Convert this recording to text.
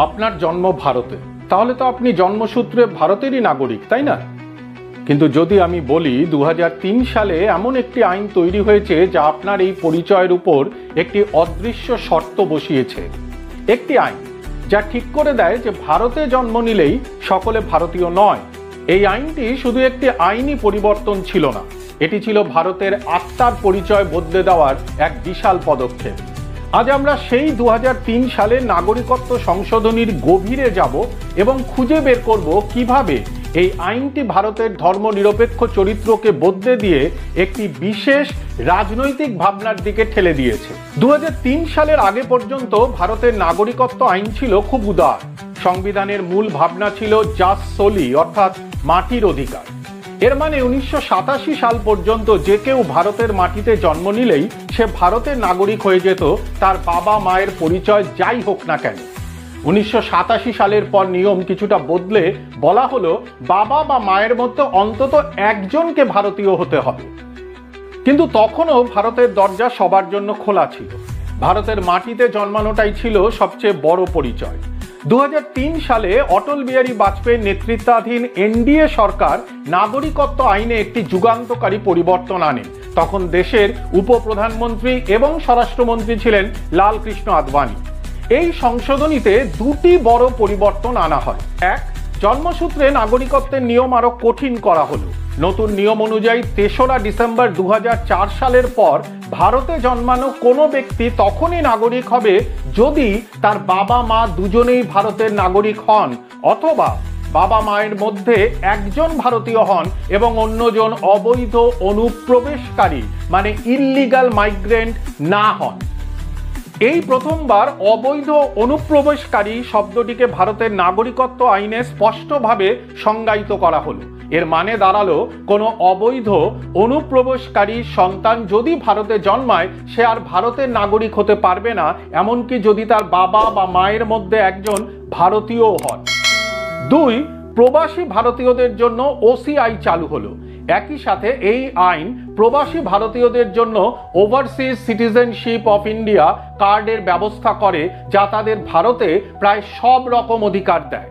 আপনার জন্ম ভারতে, তাহলে তো আপনি জন্মসূত্রে ভারতেরই নাগরিক, তাই না? কিন্তু যদি আমি বলি 2003 সালে এমন একটি আইন তৈরি হয়েছে যা আপনার এই পরিচয়ের উপর একটি অদৃশ্য শর্ত বসিয়েছে, একটি আইন যা ঠিক করে দেয় যে ভারতে জন্ম নিলেই সকলে ভারতীয় নয়। এই আইনটি শুধু একটি আইনি পরিবর্তন ছিল না, এটি ছিল ভারতের আত্মার পরিচয় বদলে দেওয়ার এক বিশাল পদক্ষেপ। আজ আমরা সেই 2003 সালের নাগরিকত্ব সংশোধনীর গভীরে যাব এবং খুঁজে বের করব কিভাবে এই আইনটি ভারতের ধর্মনিরপেক্ষ চরিত্রকে বদলে দিয়ে একটি বিশেষ রাজনৈতিক ভাবনার দিকে ঠেলে দিয়েছে। 2003 সালের আগে পর্যন্ত ভারতের নাগরিকত্ব আইন ছিল খুব উদার। সংবিধানের মূল ভাবনা ছিল জাস সোলি, অর্থাৎ মাটির অধিকার। এর মানে 1987 সাল পর্যন্ত যে কেউ ভারতের মাটিতে জন্ম নিলেই সে ভারতের নাগরিক হয়ে যেত, তার বাবা মায়ের পরিচয় যাই হোক না কেন। 1987 সালের পর নিয়ম কিছুটা বদলে বলা হলো বাবা বা মায়ের মধ্যে অন্তত একজনকে ভারতীয় হতে হবে। কিন্তু তখনও ভারতের দরজা সবার জন্য খোলা ছিল। ভারতের মাটিতে জন্মানোটাই ছিল সবচেয়ে বড় পরিচয়। 2003 সালে অটল বিহারী বাজপেয়ীর নেতৃত্বাধীন এনডিএ সরকার নাগরিকত্ব আইনে একটি যুগান্তকারী পরিবর্তন আনে। তখন দেশের উপপ্রধানমন্ত্রী এবং স্বরাষ্ট্রমন্ত্রী ছিলেন লালকৃষ্ণ আদবানি। এই সংশোধনীতে দুটি বড় পরিবর্তন আনা হয়। এক, জন্মসূত্রে নাগরিকত্বের নিয়ম আরো কঠিন করা হলো। নতুন নিয়ম অনুযায়ী 3রা ডিসেম্বর 2004 সালের পর ভারতে জন্মানো কোনো ব্যক্তি তখনই নাগরিক হবে যদি তার বাবা মা দুজনেই ভারতের নাগরিক হন, অথবা বাবা মায়ের মধ্যে একজন ভারতীয় হন এবং অন্যজন অবৈধ অনুপ্রবেশকারী মানে ইললিগাল মাইগ্রেন্ট না হন। এই প্রথমবার অবৈধ অনুপ্রবেশকারী শব্দটিকে ভারতের নাগরিকত্ব আইনে স্পষ্টভাবে সংজ্ঞায়িত করা হলো। এর মানে দাঁড়ালো, কোনো অবৈধ অনুপ্রবেশকারী সন্তান যদি ভারতে জন্মায় সে আর ভারতের নাগরিক হতে পারবে না, এমনকি যদি তার বাবা বা মায়ের মধ্যে একজন ভারতীয় হন। 2, প্রবাসী ভারতীয়দের জন্য ওসিআই চালু হলো। একই সাথে এই আইন প্রবাসী ভারতীয়দের জন্য ওভারসিজ সিটিজেনশিপ অফ ইন্ডিয়া কার্ডের ব্যবস্থা করে, যা তাদের ভারতে প্রায় সব রকম অধিকার দেয়।